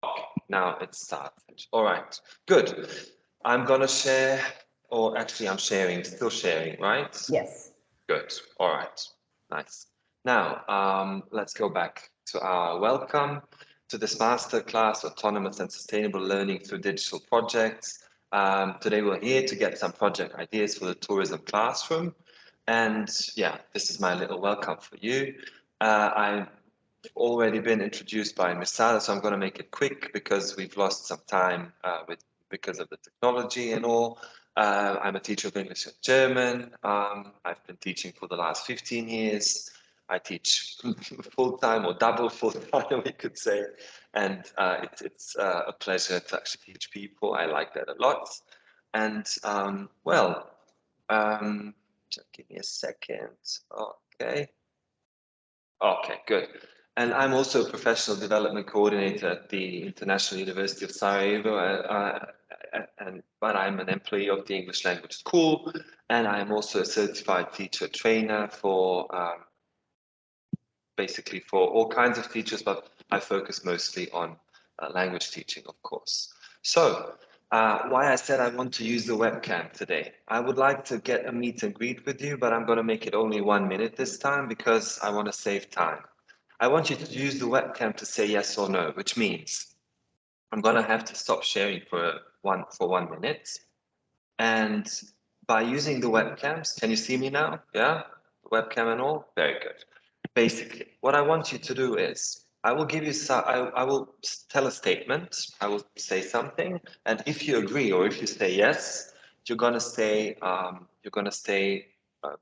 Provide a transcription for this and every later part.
Okay, now it started. All right, good. I'm gonna share, or actually I'm sharing, still sharing, right? Yes. Good. All right. Nice. Now, let's go back to our welcome to this masterclass, Autonomous and Sustainable Learning Through Digital Projects. Today we're here to get some project ideas for the tourism classroom. And yeah, this is my little welcome for you. I've already been introduced by Misada, so I'm going to make it quick because we've lost some time because of the technology and all. I'm a teacher of English and German. I've been teaching for the last 15 years. I teach full-time or double full-time, we could say. And it's a pleasure to actually teach people. I like that a lot. And just give me a second. Okay. Okay, good. And I'm also a professional development coordinator at the International University of Sarajevo, but I'm an employee of the English Language School, and I'm also a certified teacher trainer for basically for all kinds of teachers, but I focus mostly on language teaching, of course. So, why I said I want to use the webcam today. I would like to get a meet and greet with you, but I'm going to make it only 1 minute this time because I want to save time. I want you to use the webcam to say yes or no, which means I'm going to have to stop sharing for 1 minute. And by using the webcams, can you see me now? Yeah, webcam and all? Very good. Basically, what I want you to do is I will give you I will tell a statement. I will say something, and if you agree or if you say yes, you're gonna stay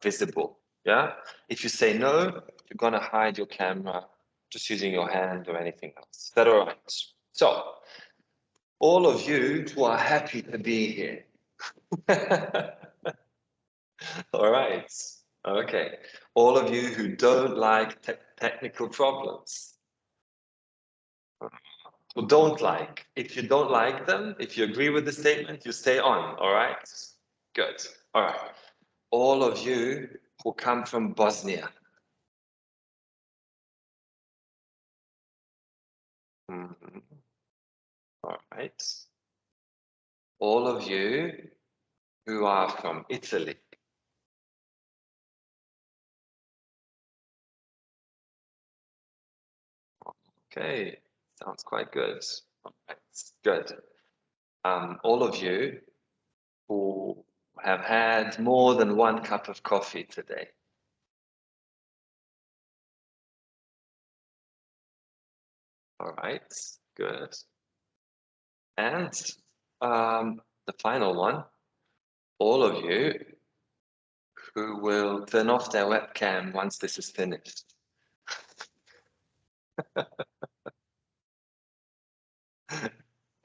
visible. Yeah. If you say no, you're gonna hide your camera just using your hand or anything else. Is that all right? So, all of you who are happy to be here. All right. Okay. All of you who don't like technical problems, who don't like, if you don't like them, if you agree with the statement, you stay on. All right. Good. All right. All of you who come from Bosnia. Mhm. All right. All of you who are from Italy. Okay. Sounds quite good. All right. Good. All of you who have had more than 1 cup of coffee today. All right, good. And the final one, all of you who will turn off their webcam once this is finished.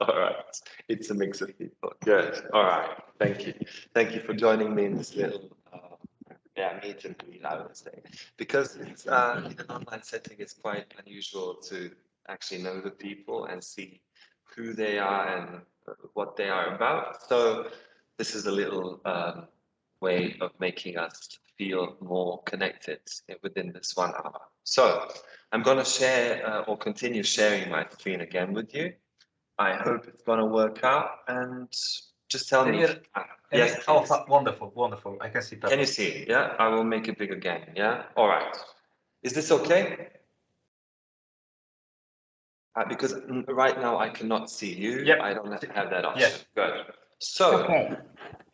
All right, it's a mix of people. Good. All right, thank you. Thank you for joining me in this little meet and greet, I would say. Because it's, in an online setting, it's quite unusual to actually know the people and see who they are and what they are about. So this is a little way of making us feel more connected within this 1 hour. So I'm going to share or continue sharing my screen again with you. I hope it's going to work out, and just tell me. Yes, oh, wonderful, wonderful. I can see that. Can you see it? Yeah, I will make it big again. Yeah, all right. Is this okay? Because right now I cannot see you. Yep. I don't have that option. Yes. Good. So, Okay.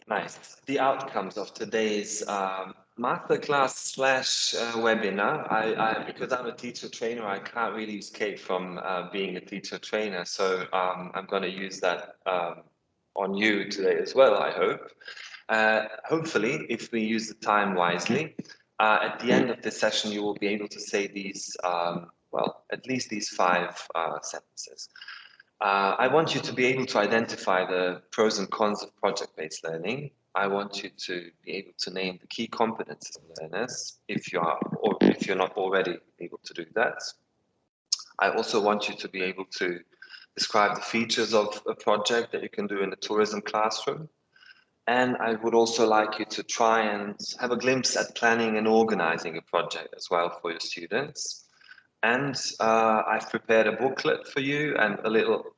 nice. The outcomes of today's masterclass slash webinar. Because I'm a teacher trainer, I can't really escape from being a teacher trainer. So I'm going to use that on you today as well, I hope. Hopefully, if we use the time wisely, at the end of this session, you will be able to say these, at least these 5 sentences. I want you to be able to identify the pros and cons of project-based learning. I want you to be able to name the key competencies of learners, if you are, or if you're not already able to do that. I also want you to be able to describe the features of a project that you can do in a tourism classroom. And I would also like you to try and have a glimpse at planning and organizing a project as well for your students. And I've prepared a booklet for you and a little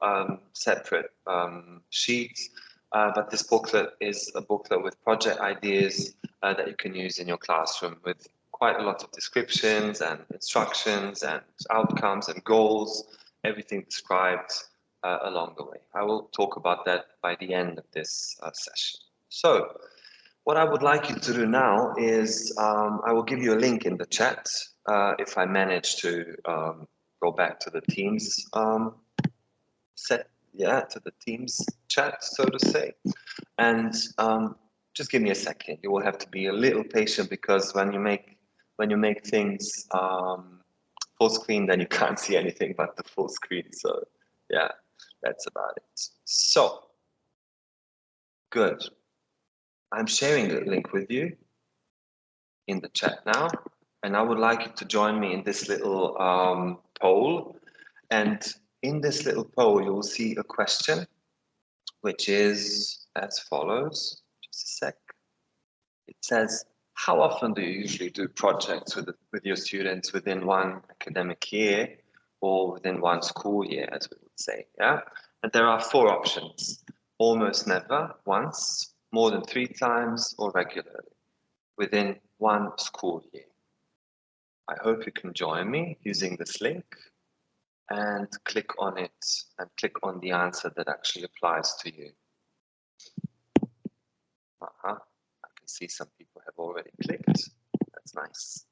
separate sheet. But this booklet is a booklet with project ideas that you can use in your classroom with quite a lot of descriptions and instructions and outcomes and goals, everything described along the way. I will talk about that by the end of this session. So what I would like you to do now is I will give you a link in the chat if I manage to go back to the Teams to the Teams chat, so to say. And just give me a second. You will have to be a little patient because when you make things full screen, then you can't see anything but the full screen. So yeah, that's about it. So good. I'm sharing the link with you in the chat now, and I would like you to join me in this little poll. And in this little poll, you will see a question, which is as follows. Just a sec. It says, how often do you usually do projects with your students within one academic year or within one school year, as we would say, yeah? And there are 4 options: almost never, once, more than 3 times, or regularly within one school year. I hope you can join me using this link and click on it and click on the answer that actually applies to you. I can see some people have already clicked. That's nice.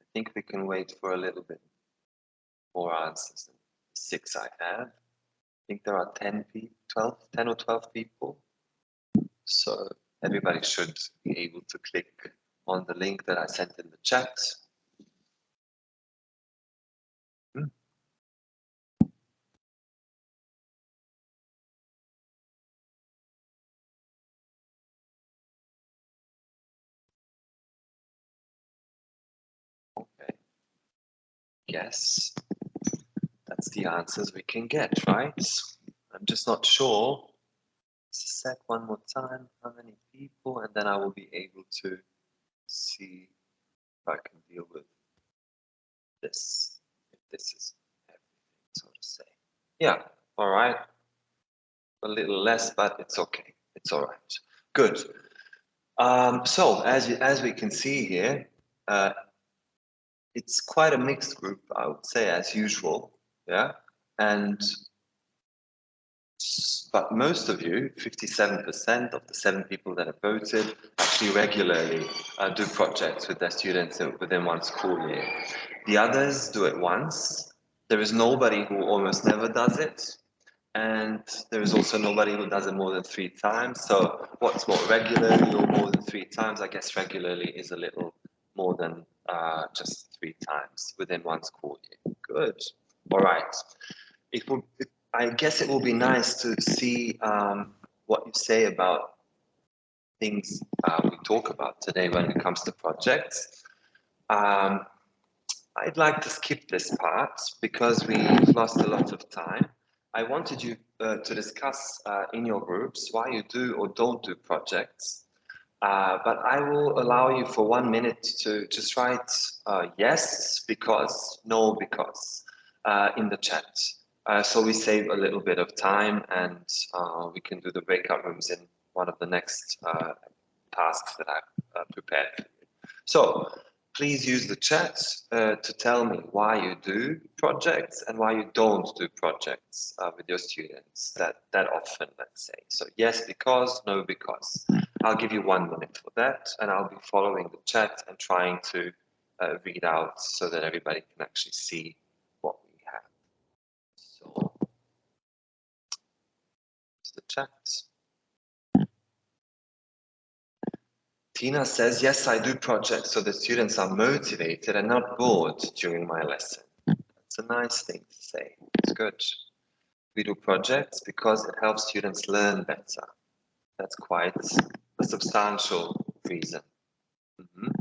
I think we can wait for a little bit more answers than 6 I have. I think there are 10 or 12 people. So everybody should be able to click on the link that I sent in the chat. Okay. Yes, that's the answers we can get, right? I'm just not sure. Just a sec, one more time. How many people? And then I will be able to see if I can deal with this. If this is everything, so to say. Yeah, all right. A little less, but it's okay. It's all right. Good. So as we can see here, it's quite a mixed group, I would say, as usual. Yeah, but most of you, 57% of the 7 people that have voted, actually regularly do projects with their students within one school year. The others do it once. There is nobody who almost never does it. And there is also nobody who does it more than 3 times. So what's more, regularly or more than 3 times? I guess regularly is a little more than just 3 times within one school year. Good. All right. I guess it will be nice to see what you say about things we talk about today when it comes to projects. I'd like to skip this part because we've lost a lot of time. I wanted you to discuss in your groups why you do or don't do projects. But I will allow you for 1 minute to just write yes, because, no, because in the chat. So we save a little bit of time and we can do the breakout rooms in one of the next tasks that I've prepared for you. So please use the chat to tell me why you do projects and why you don't do projects with your students that often, let's say. So yes, because, no, because. I'll give you 1 minute for that, and I'll be following the chat and trying to read out so that everybody can actually see what we have. So, it's the chat. Tina says, yes, I do projects so the students are motivated and not bored during my lesson. That's a nice thing to say. It's good. We do projects because it helps students learn better. That's quite a substantial reason. Mhm.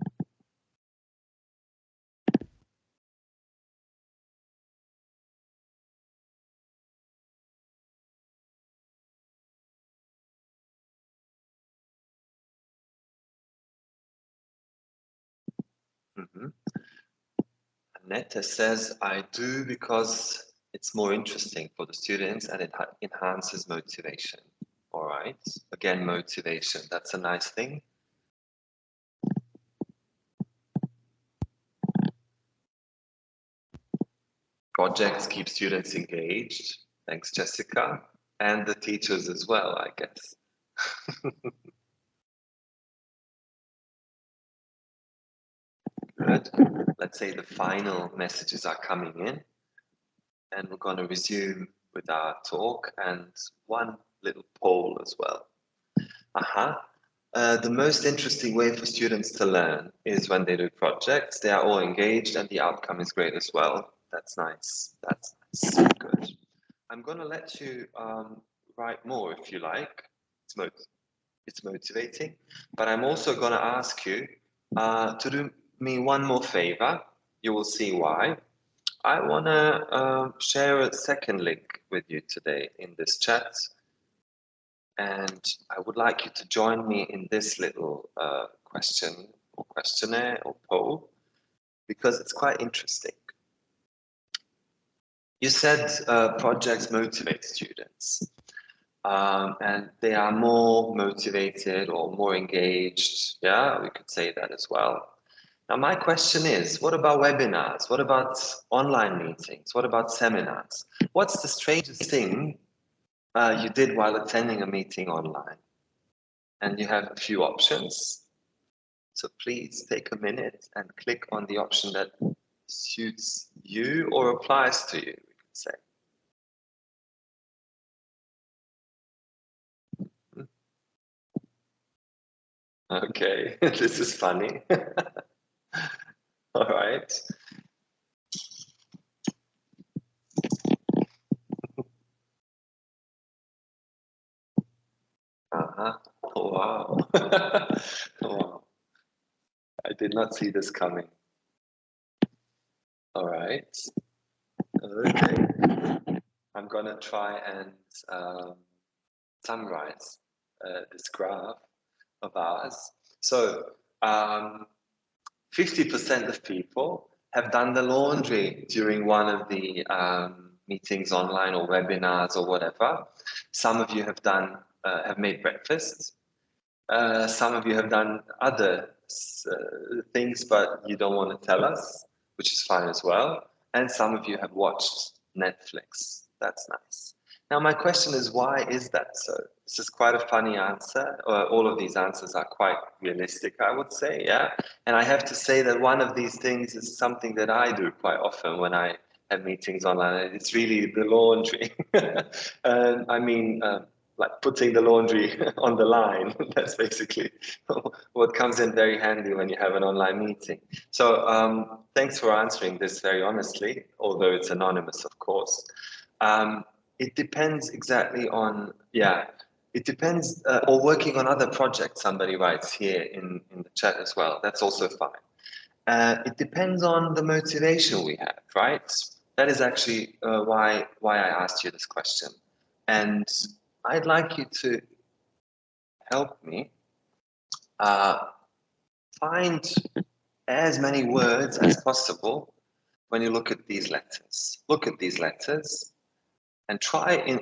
Mhm. Annette says, I do because it's more interesting for the students and it enhances motivation. All right. Again, motivation. That's a nice thing. Projects keep students engaged. Thanks, Jessica. And the teachers as well, I guess. Good. Let's say the final messages are coming in. And we're going to resume with our talk and one little poll as well. The most interesting way for students to learn is when they do projects. They are all engaged and the outcome is great as well. That's nice. That's nice. Good. I'm going to let you write more if you like. It's motivating. But I'm also going to ask you to do me one more favor. You will see why. I want to share a second link with you today in this chat. And I would like you to join me in this little question or questionnaire or poll because it's quite interesting. You said projects motivate students and they are more motivated or more engaged. Yeah, we could say that as well. Now, my question is, what about webinars? What about online meetings? What about seminars? What's the strangest thing you did while attending a meeting online? And you have a few options. So please take a minute and click on the option that suits you or applies to you, we could say. Okay, this is funny. All right. Uh-huh. Oh, wow. Oh, wow. I did not see this coming. All right. Okay. I'm gonna try and summarize this graph of ours. So 50% of people have done the laundry during one of the meetings online or webinars or whatever. Some of you have done have made breakfast. Some of you have done other things, but you don't want to tell us, which is fine as well. And some of you have watched Netflix. That's nice. Now, my question is, why is that so? This is quite a funny answer. All of these answers are quite realistic, I would say, yeah. And I have to say that one of these things is something that I do quite often when I have meetings online. It's really the laundry. I mean, like putting the laundry on the line. That's basically what comes in very handy when you have an online meeting. So thanks for answering this very honestly, although it's anonymous, of course. It depends exactly on, yeah, it depends, or working on other projects, somebody writes here in the chat as well. That's also fine. It depends on the motivation we have, right? That is actually why I asked you this question. And I'd like you to help me find as many words as possible when you look at these letters. Look at these letters and try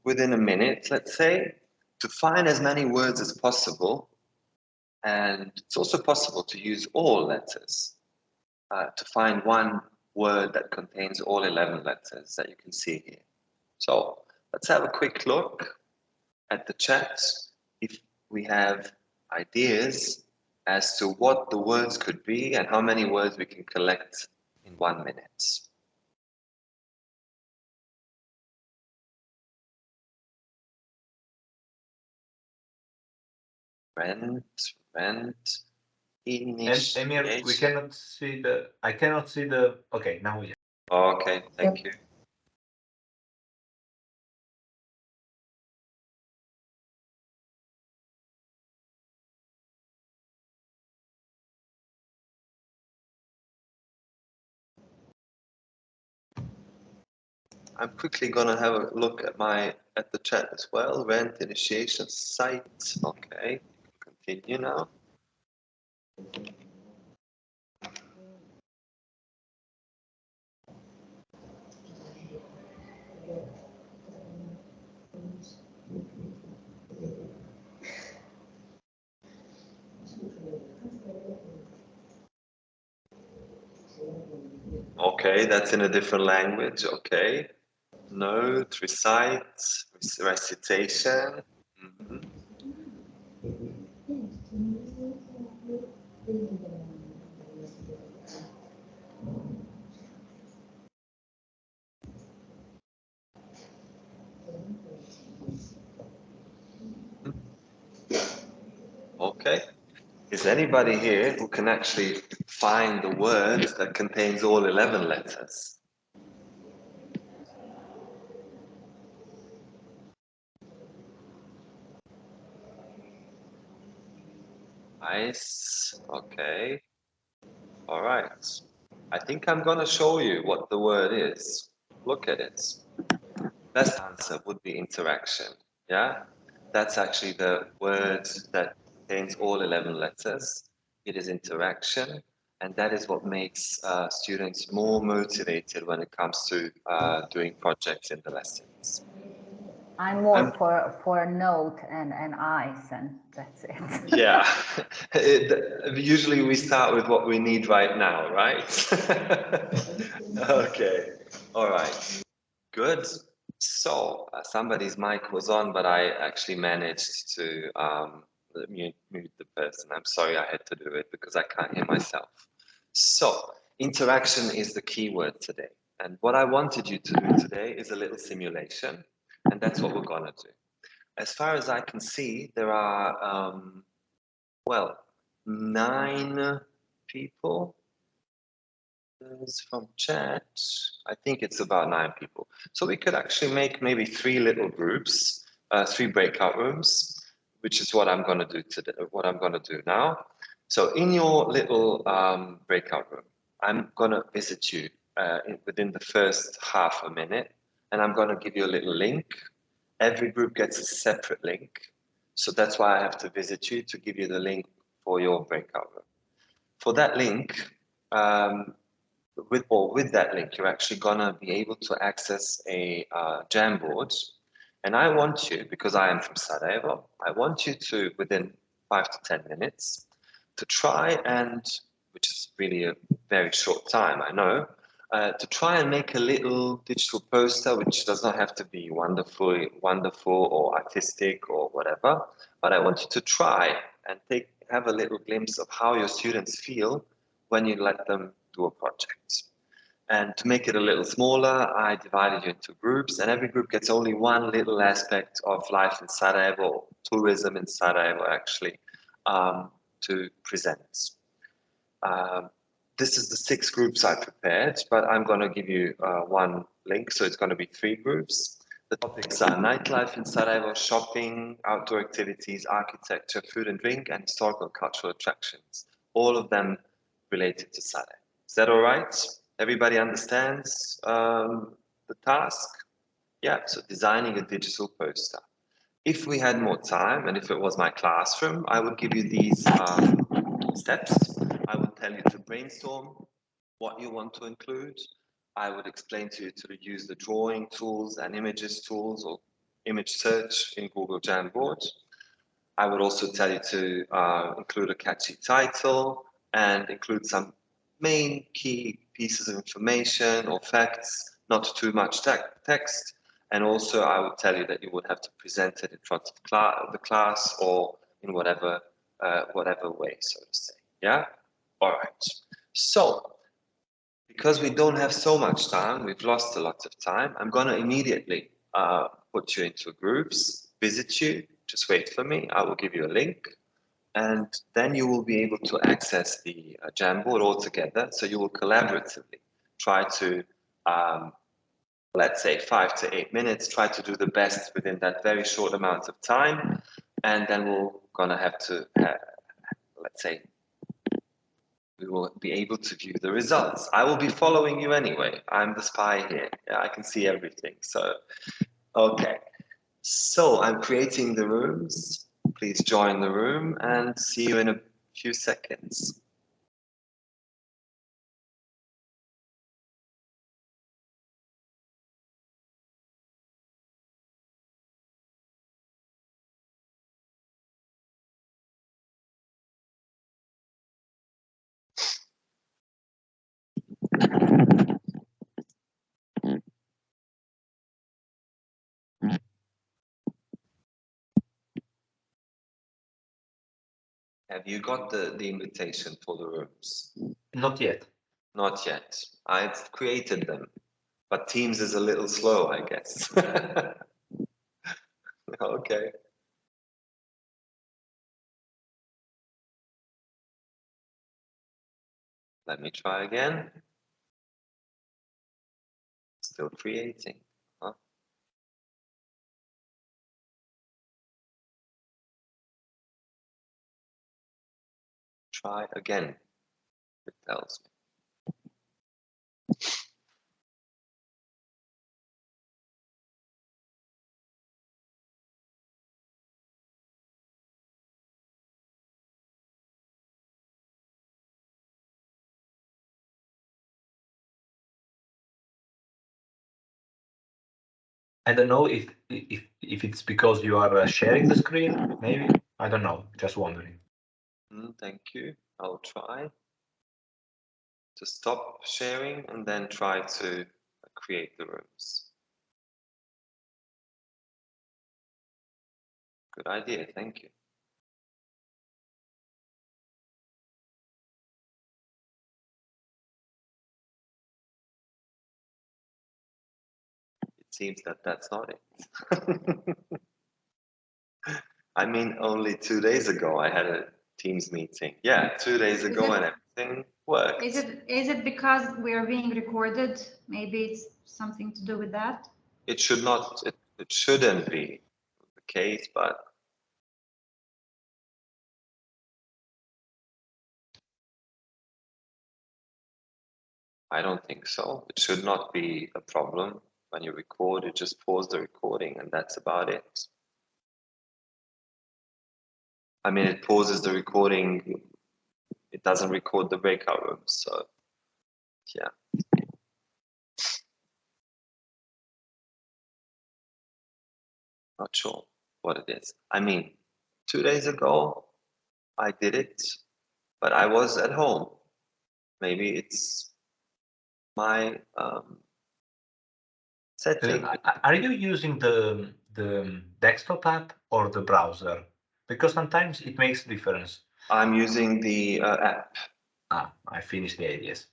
within a minute, let's say, to find as many words as possible. And it's also possible to use all letters to find one word that contains all 11 letters that you can see here. So let's have a quick look at the chat if we have ideas as to what the words could be and how many words we can collect in 1 minute. Rent, initiation. Emir, we cannot see the. I cannot see the. Okay, now we. Okay, thank you. I'm quickly gonna have a look at the chat as well. Rent initiation site. Okay, continue now. Okay, that's in a different language. Okay. Note, recite, recitation. Mhm. Okay. Is anybody here who can actually find the word that contains all 11 letters? Nice. Okay. All right. I think I'm going to show you what the word is. Look at it. Best answer would be interaction. Yeah? That's actually the word that contains all 11 letters. It is interaction, and that is what makes students more motivated when it comes to doing projects in the lessons. I'm more for note and eyes, and that's it. Yeah, usually we start with what we need right now, right? Okay, all right, good. So somebody's mic was on, but I actually managed to mute the person. I'm sorry I had to do it because I can't hear myself. So interaction is the key word today. And what I wanted you to do today is a little simulation, and that's what we're gonna do. As far as I can see, there are, well, 9 people. There's from chat. I think it's about 9 people. So we could actually make maybe 3 little groups, 3 breakout rooms, which is what I'm going to do today. What I'm going to do now. So in your little breakout room, I'm going to visit you within the first half a minute, and I'm going to give you a little link. Every group gets a separate link. So that's why I have to visit you to give you the link for your breakout room. For that link, with that link, you're actually gonna be able to access a Jamboard. And I want you, because I am from Sarajevo, I want you to, within 5 to 10 minutes, to try and, which is really a very short time, I know, to try and make a little digital poster, which does not have to be wonderful or artistic or whatever, but I want you to try and have a little glimpse of how your students feel when you let them do a project. And to make it a little smaller, I divided you into groups, and every group gets only one little aspect of life in Sarajevo, tourism in Sarajevo, actually, to present. This is the 6 groups I prepared, but I'm going to give you one link, so it's going to be 3 groups. The topics are nightlife in Sarajevo, shopping, outdoor activities, architecture, food and drink, and historical and cultural attractions. All of them related to Sarajevo. Is that all right? Everybody understands the task? Yeah, so designing a digital poster. If we had more time, and if it was my classroom, I would give you these steps. I would tell you to brainstorm what you want to include. I would explain to you to use the drawing tools and images tools or image search in Google Jamboard. I would also tell you to include a catchy title and include some main key pieces of information or facts, not too much text. And also I would tell you that you would have to present it in front of the class or in whatever way, so to say. Yeah? All right. So, because we don't have so much time, we've lost a lot of time, I'm going to immediately put you into groups, visit you, just wait for me, I will give you a link, and then you will be able to access the Jamboard all together, so you will collaboratively try to, let's say 5 to 8 minutes, try to do the best within that very short amount of time, and then we're going to have to, let's say, we will be able to view the results. I will be following you anyway. I'm the spy here. Yeah, I can see everything. So, okay. So I'm creating the rooms. Please join the room and see you in a few seconds. Have you got the invitation for the rooms? Not yet. Not yet. I've created them, but Teams is a little slow, I guess. Okay. Let me try again. Still creating. Huh? Try again, it tells me. I don't know if it's because you are sharing the screen, maybe. I don't know. Just wondering. Thank you. I'll try to stop sharing and then try to create the rooms. Good idea. Thank you. It seems that that's not it. I mean, only 2 days ago I had a Teams meeting. Yeah, 2 days ago and everything worked. Is it because we are being recorded? Maybe it's something to do with that. It should not. It shouldn't be the case, but I don't think so. It should not be a problem. When you record, you just pause the recording and that's about it. I mean, it pauses the recording. It doesn't record the breakout rooms. So, yeah. Not sure what it is. I mean, 2 days ago, I did it, but I was at home. Maybe it's my setting. Are you using the desktop app or the browser? Because sometimes it makes a difference. I'm using the app. I finished the ideas.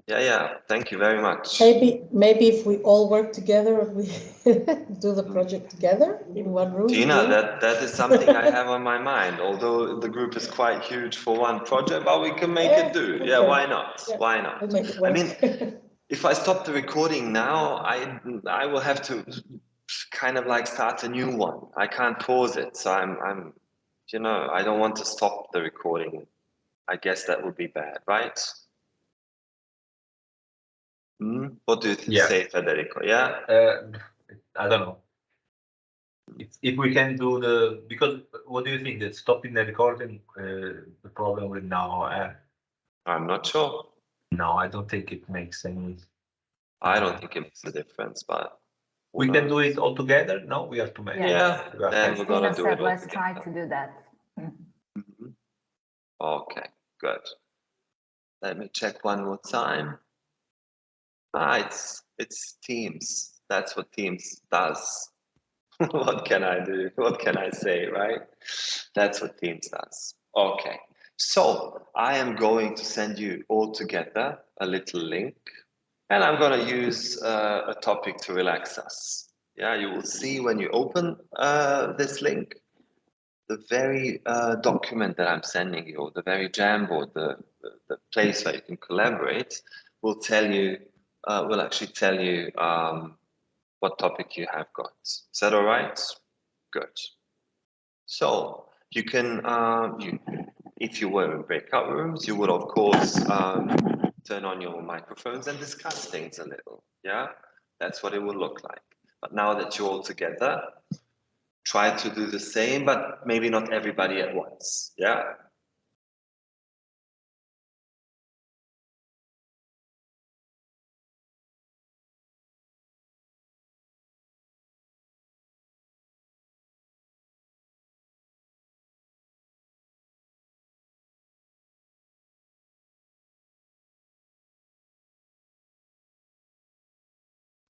Yeah. Thank you very much. Maybe if we all work together, we do the project together in one room. Tina, that is something I have on my mind. Although the group is quite huge for one project, but we can make it do. Yeah, why not? Yeah, Why not? we'll make it work. I mean, if I stop the recording now, I will have to kind of like start a new one. I can't pause it, so I'm I don't want to stop the recording. I guess that would be bad, right? What do you say, Federico? Yeah. I don't know. If we can do because what do you think that stopping the recording, the problem with now? I'm not sure. No, I don't think it makes any. I don't think it makes a difference, but we can do it all together. No, we have to make. Yeah, then we're gonna do it all let's together. try to do that. Okay, good. Let me check one more time. It's Teams. That's what Teams does. What can I do? What can I say, right? That's what Teams does. Okay, so I am going to send you all together a little link, and I'm going to use a topic to relax us. Yeah, you will see when you open this link, the very document that I'm sending you, or the very Jamboard, the place where you can collaborate, will actually tell you what topic you have got. Is that all right? Good. So you can if you were in breakout rooms, you would of course turn on your microphones and discuss things a little. Yeah, that's what it would look like. But now that you're all together, try to do the same, but maybe not everybody at once. Yeah.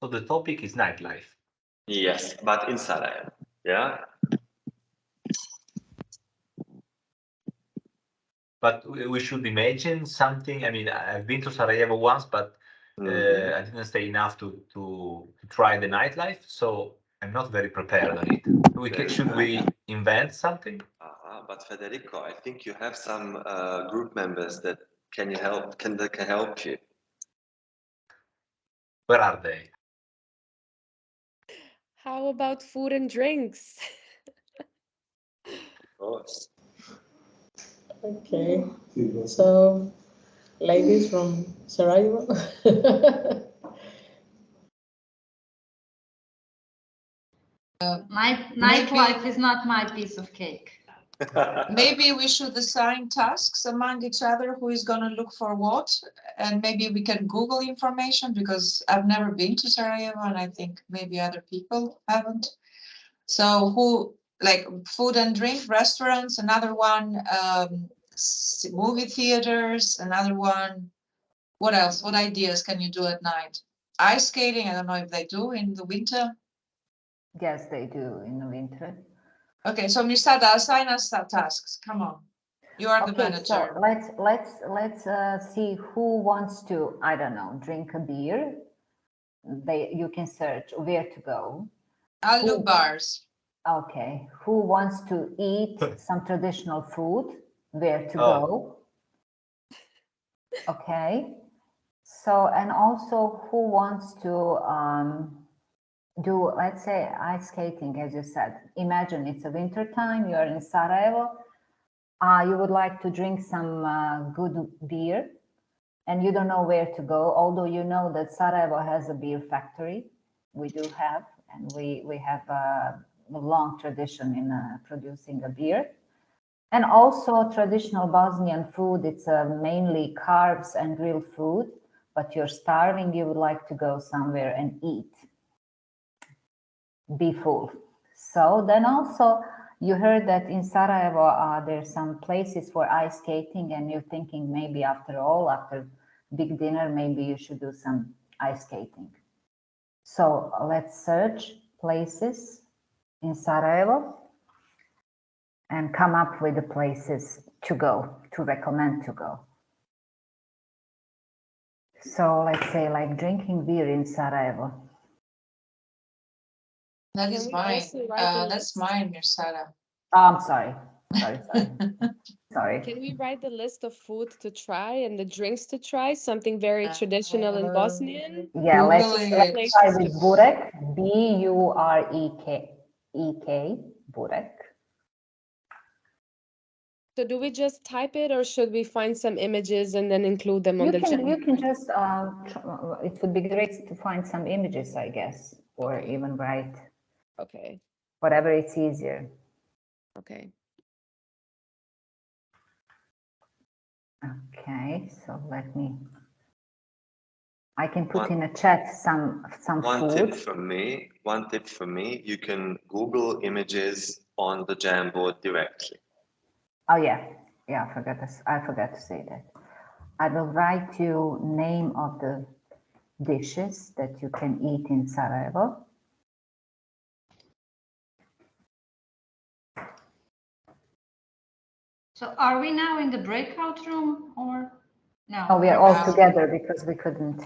So the topic is nightlife. Yes, but in Sarajevo. Yeah. But we should imagine something. I mean, I've been to Sarajevo once, but I didn't stay enough to try the nightlife, so I'm not very prepared on it. Should we invent something? But Federico, I think you have some group members that can help you. Where are they? How about food and drinks? Of course. Okay, so ladies from Sarajevo. Nightlife is not my piece of cake. Maybe we should assign tasks among each other, who is going to look for what, and maybe we can Google information, because I've never been to Sarajevo and I think maybe other people haven't. So who, like food and drink, restaurants, another one, movie theaters, another one. What else? What ideas can you do at night? Ice skating, I don't know if they do in the winter. Yes, they do in the winter. Okay, so Mirsada, assign us tasks. Come on, you are the Okay, so manager. let's see who wants to, I don't know, drink a beer. You can search where to go. I'll do bars. Okay, who wants to eat some traditional food? Where to go? Okay, so and also who wants to do, let's say, ice skating, as you said. Imagine it's a winter time, you are in Sarajevo, you would like to drink some good beer, and you don't know where to go, although you know that Sarajevo has a beer factory. We do have, and we have a long tradition in producing a beer. And also traditional Bosnian food, it's mainly carbs and real food, but you're starving, you would like to go somewhere and eat. Be full. So then also you heard that in Sarajevo there's some places for ice skating, and you're thinking maybe after big dinner maybe you should do some ice skating. So let's search places in Sarajevo and come up with the places to go, to recommend to go. So let's say like drinking beer in Sarajevo. That is mine. That's mine, Mirsada. Oh, I'm sorry. Sorry. Can we write the list of food to try and the drinks to try? Something very traditional in Bosnian? Yeah, let's try with burek. B-U-R-E-K, burek. So do we just type it, or should we find some images and then include them on the chat? You can just, it would be great to find some images, I guess, or even write. Okay. Whatever it's easier. Okay. Okay, so I can put in a chat some food. One tip from me, you can Google images on the Jamboard directly. Oh yeah, I forgot to say that. I will write you name of the dishes that you can eat in Sarajevo. So are we now in the breakout room or no? Oh, we are all together because we couldn't.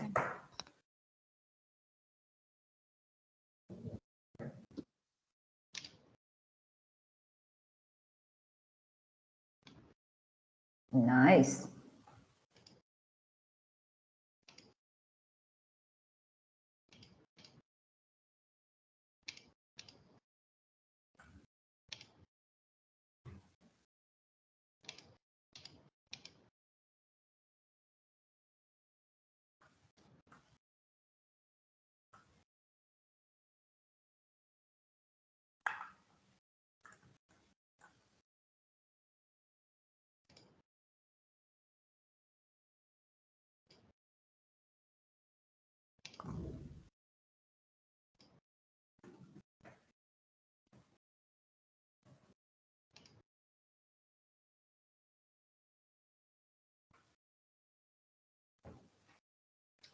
Nice.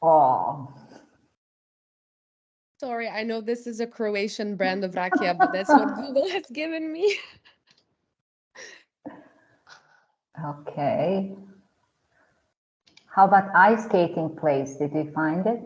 Oh, Sorry, I know this is a Croatian brand of rakia, but that's what Google has given me. okay. How about ice skating place? Did you find it?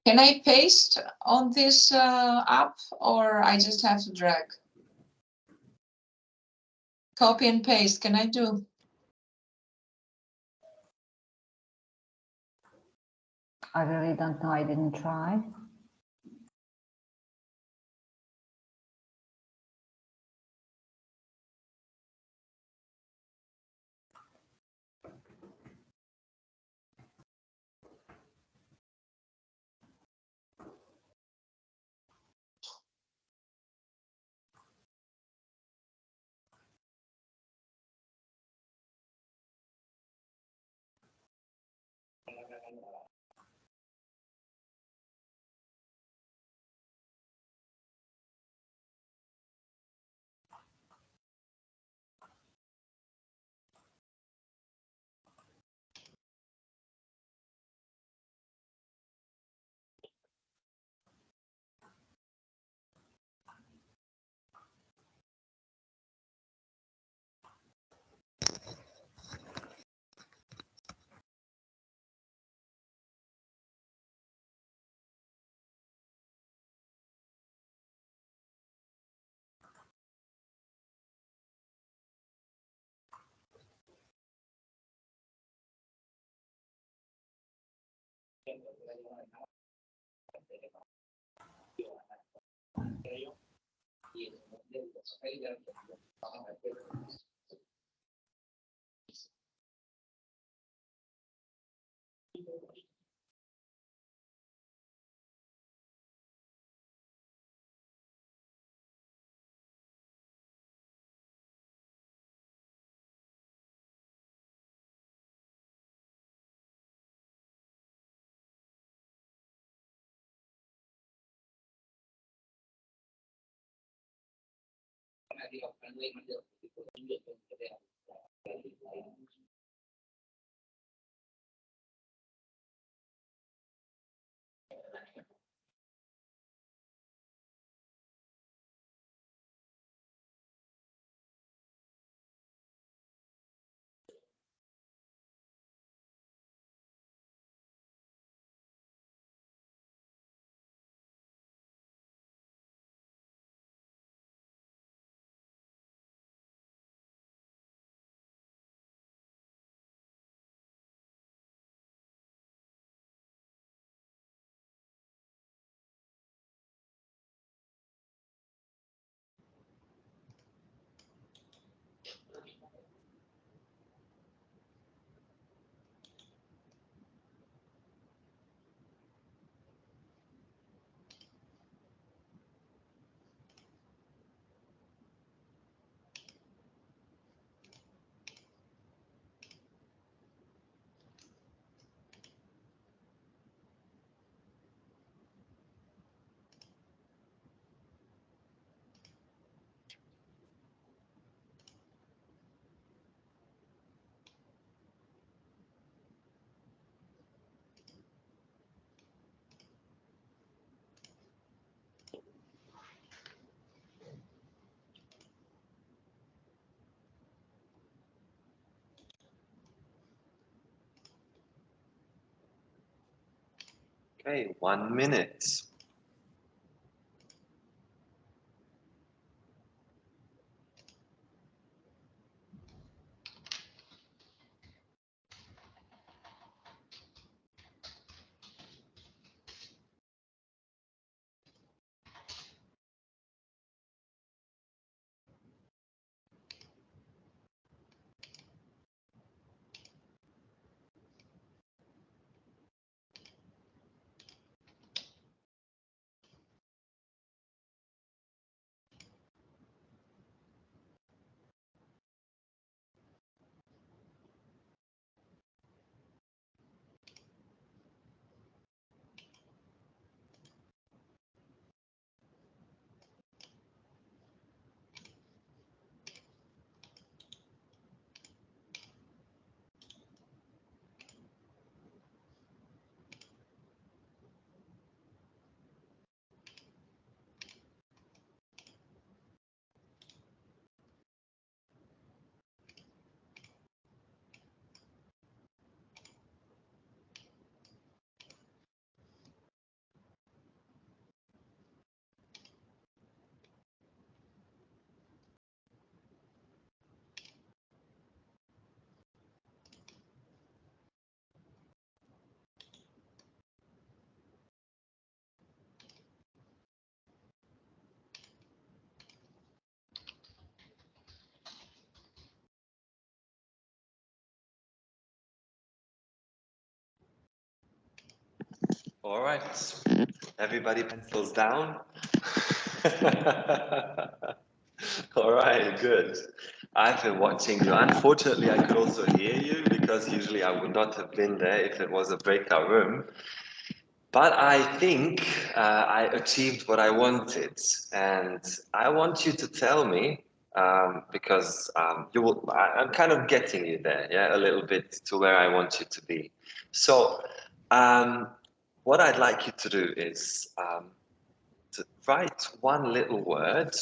Can I paste on this app or I just have to drag? Copy and paste, can I do? I really don't know. I didn't try. Okay, 1 minute. All right, everybody pencils down. All right, good. I've been watching you. Unfortunately, I could also hear you because usually I would not have been there if it was a breakout room. But I think I achieved what I wanted, and I want you to tell me because you will. I'm kind of getting you there, yeah, a little bit to where I want you to be. So, what I'd like you to do is to write one little word.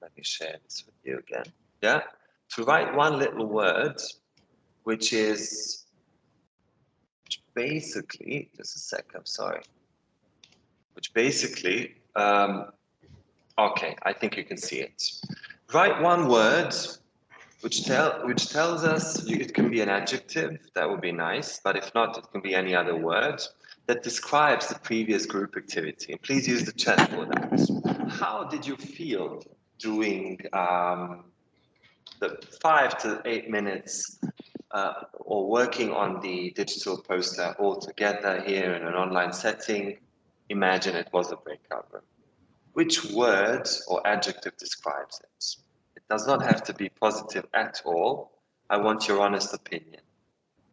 Let me share this with you again. Yeah, to write one little word, which is basically just a sec. I'm sorry. Which basically, okay, I think you can see it. Write one word which tells us it can be an adjective, that would be nice, but if not, it can be any other word that describes the previous group activity. And please use the chat for that. How did you feel doing the 5 to 8 minutes or working on the digital poster all together here in an online setting? Imagine it was a breakout room. Which word or adjective describes it? It does not have to be positive at all. I want your honest opinion.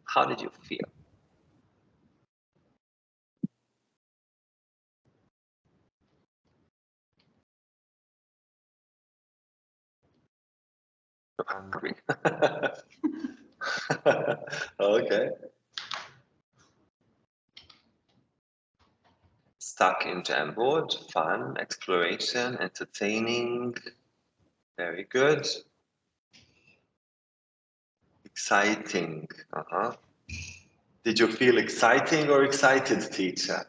How did you feel? Hungry. Okay. Stuck in Jamboard, fun, exploration, entertaining. Very good. Exciting. Did you feel exciting or excited, teacher?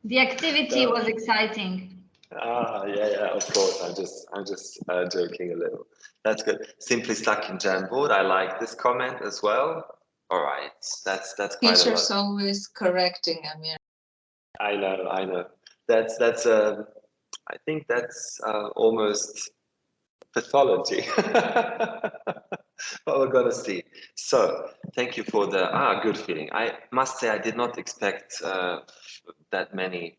The activity was exciting. Yeah, of course. I'm just joking a little. That's good. Simply stuck in Jamboard. I like this comment as well. All right, that's quite a lot. Teachers always correcting, Emir. I know. That's I think that's almost pathology. But we're gonna see. So thank you for the good feeling. I must say I did not expect that many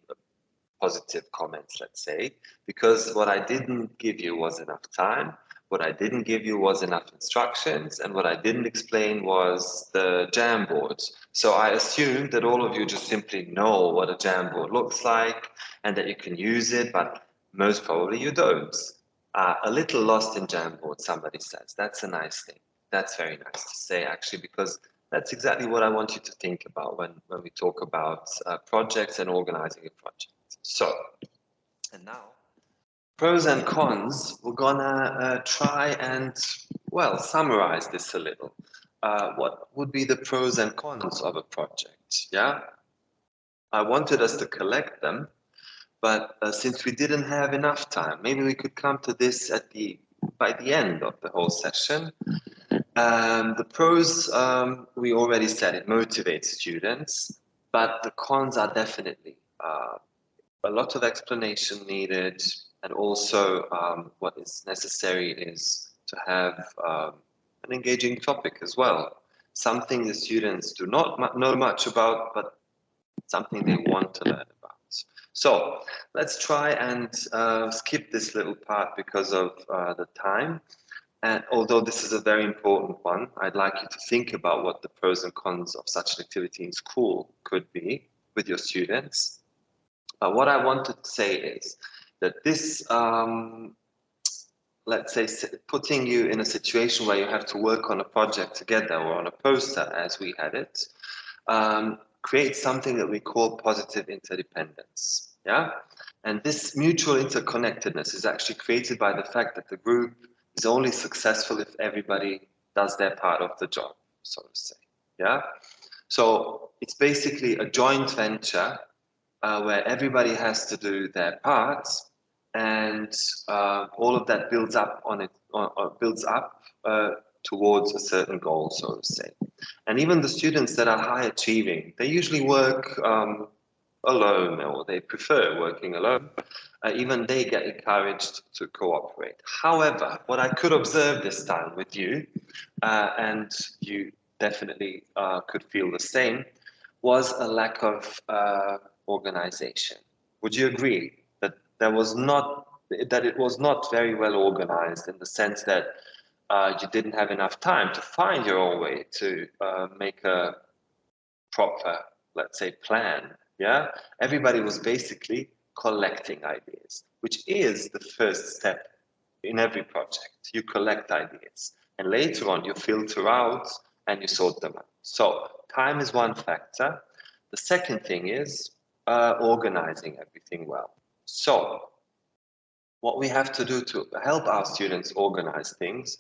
positive comments, let's say, because what I didn't give you was enough time. What I didn't give you was enough instructions, and what I didn't explain was the Jamboard. So I assumed that all of you just simply know what a Jamboard looks like and that you can use it, but most probably you don't. A little lost in Jamboard, somebody says. That's a nice thing. That's very nice to say, actually, because that's exactly what I want you to think about when we talk about projects and organizing a project. So, and now, pros and cons, we're gonna try and, well, summarize this a little. what would be the pros and cons of a project? Yeah, I wanted us to collect them, but since we didn't have enough time, maybe we could come to this by the end of the whole session. The pros, we already said, it motivates students, but the cons are definitely a lot of explanation needed, and also what is necessary is to have an engaging topic as well. Something the students do not know much about, but something they want to learn about. So let's try and skip this little part because of the time. And although this is a very important one, I'd like you to think about what the pros and cons of such an activity in school could be with your students. What I want to say is that this, let's say, putting you in a situation where you have to work on a project together or on a poster as we had it, creates something that we call positive interdependence. Yeah, and this mutual interconnectedness is actually created by the fact that the group is only successful if everybody does their part of the job, so to say. Yeah, so it's basically a joint venture where everybody has to do their parts, and all of that builds up towards a certain goal, so to say. And even the students that are high achieving, they usually work alone, or they prefer working alone. Even they get encouraged to cooperate. However, what I could observe this time with you, and you definitely could feel the same, was a lack of organization. Would you agree that it was not very well organized, in the sense that you didn't have enough time to find your own way to make a proper, let's say, plan? Yeah, everybody was basically collecting ideas, which is the first step in every project. You collect ideas, and later on you filter out and you sort them out. So time is one factor. The second thing is organizing everything well. So what we have to do to help our students organize things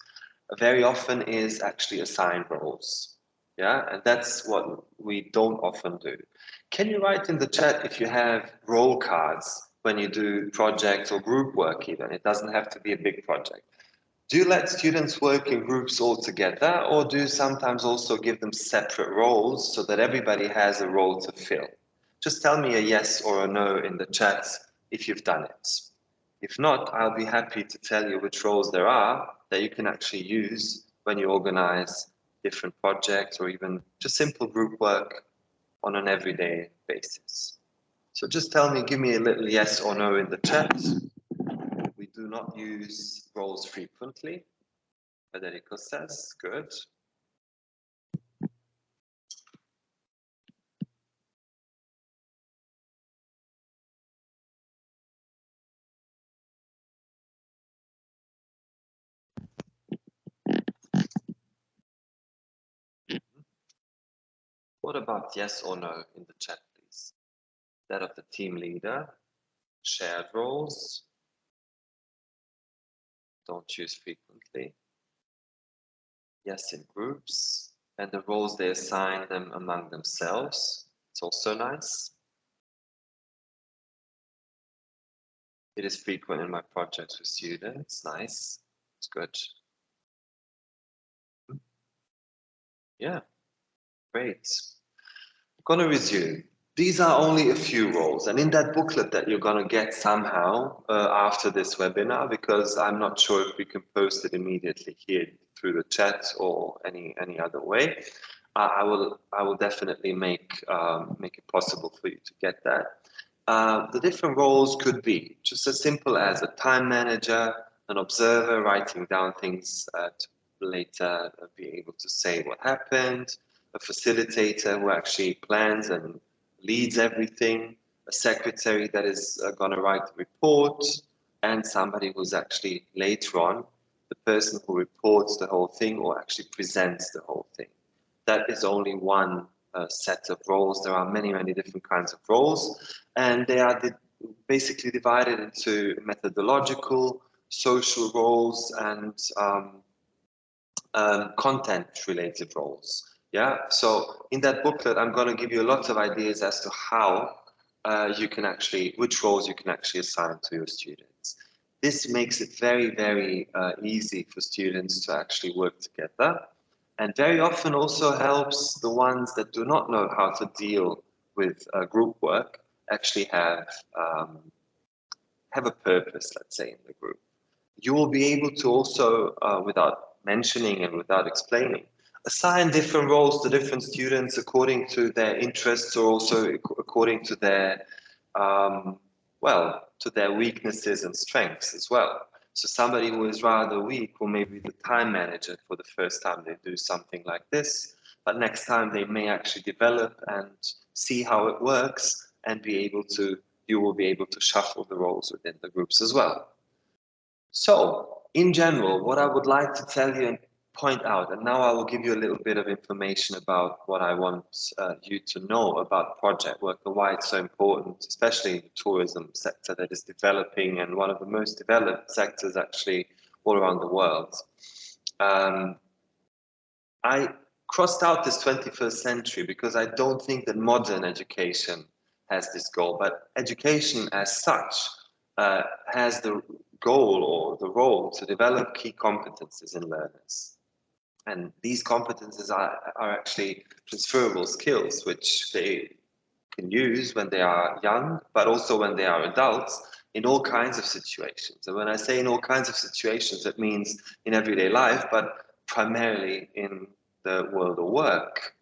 very often is actually assign roles. Yeah, and that's what we don't often do. Can you write in the chat if you have role cards when you do projects or group work even? It doesn't have to be a big project. Do you let students work in groups all together, or do you sometimes also give them separate roles so that everybody has a role to fill? Just tell me a yes or a no in the chat if you've done it. If not, I'll be happy to tell you which roles there are that you can actually use when you organize different projects or even just simple group work on an everyday basis. So just tell me, give me a little yes or no in the chat. We do not use roles frequently. Federico says, good. What about yes or no in the chat, please? That of the team leader, shared roles, don't use frequently. Yes, in groups, and the roles they assign them among themselves. It's also nice. It is frequent in my projects with students. Nice. It's good. Yeah, great. I'm gonna resume. These are only a few roles, and in that booklet that you're gonna get somehow after this webinar, because I'm not sure if we can post it immediately here through the chat or any other way. I will definitely make it possible for you to get that. The different roles could be just as simple as a time manager, an observer writing down things to later be able to say what happened, a facilitator who actually plans and leads everything, a secretary that is going to write the report, and somebody who's actually later on the person who reports the whole thing or actually presents the whole thing. That is only one set of roles. There are many, many different kinds of roles, and they are basically divided into methodological, social roles, and content-related roles. Yeah, so in that booklet, I'm going to give you a lot of ideas as to how you can actually, which roles you can actually assign to your students. This makes it very, very easy for students to actually work together, and very often also helps the ones that do not know how to deal with group work actually have a purpose, let's say, in the group. You will be able to also, without mentioning and without explaining, assign different roles to different students according to their interests, or also according to their, to their weaknesses and strengths as well. So somebody who is rather weak will maybe be the time manager for the first time they do something like this, but next time they may actually develop and see how it works and be able to, you will be able to shuffle the roles within the groups as well. So, in general, what I would like to tell you and point out, and now I will give you a little bit of information about what I want you to know about project work and why it's so important, especially in the tourism sector that is developing and one of the most developed sectors actually all around the world. I crossed out this 21st century because I don't think that modern education has this goal, but education as such has the goal or the role to develop key competences in learners. And these competences are actually transferable skills, which they can use when they are young, but also when they are adults in all kinds of situations. And when I say in all kinds of situations, it means in everyday life, but primarily in the world of work.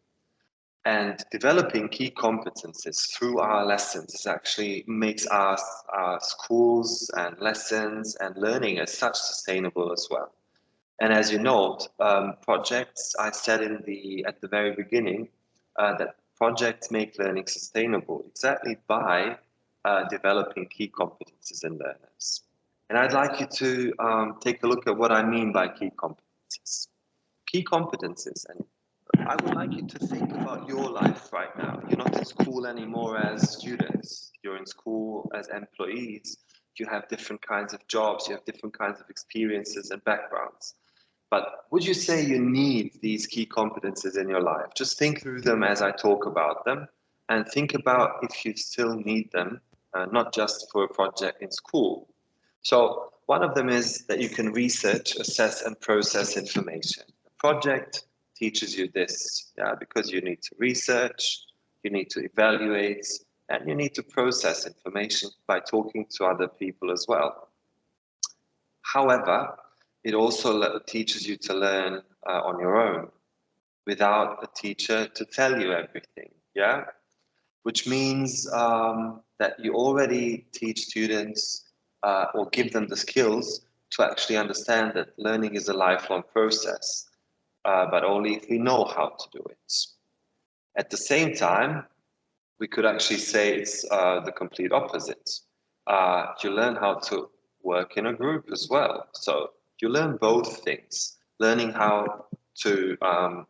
And developing key competences through our lessons is actually makes our schools and lessons and learning as such sustainable as well. And as you note, projects, I said at the very beginning that projects make learning sustainable exactly by developing key competences in learners. And I'd like you to take a look at what I mean by key competences. Key competences, and I would like you to think about your life right now. You're not in school anymore as students. You're in school as employees. You have different kinds of jobs. You have different kinds of experiences and backgrounds. But would you say you need these key competences in your life? Just think through them as I talk about them, and think about if you still need them, not just for a project in school. So one of them is that you can research, assess, and process information. A project teaches you this, because you need to research, you need to evaluate, and you need to process information by talking to other people as well. However, it also teaches you to learn on your own without a teacher to tell you everything, which means that you already teach students or give them the skills to actually understand that learning is a lifelong process, but only if we know how to do it. At the same time, we could actually say it's the complete opposite. You learn how to work in a group as well. So you learn both things. Learning how to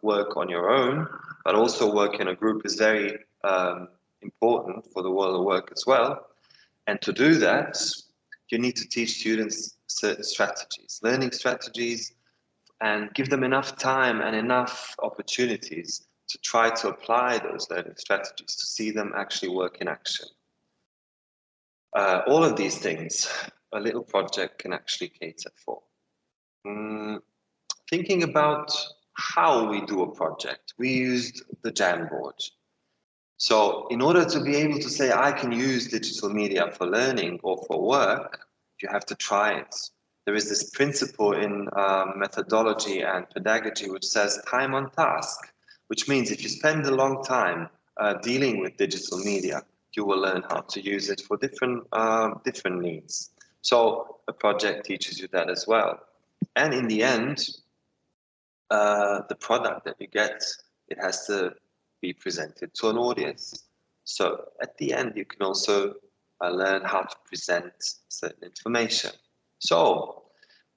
work on your own, but also work in a group is very important for the world of work as well. And to do that, you need to teach students certain strategies, learning strategies, and give them enough time and enough opportunities to try to apply those learning strategies, to see them actually work in action. All of these things, a little project can actually cater for. Thinking about how we do a project, we used the Jamboard. So in order to be able to say, I can use digital media for learning or for work, you have to try it. There is this principle in methodology and pedagogy which says time on task, which means if you spend a long time dealing with digital media, you will learn how to use it for different needs. So a project teaches you that as well. And in the end, the product that you get, it has to be presented to an audience. So at the end, you can also learn how to present certain information. So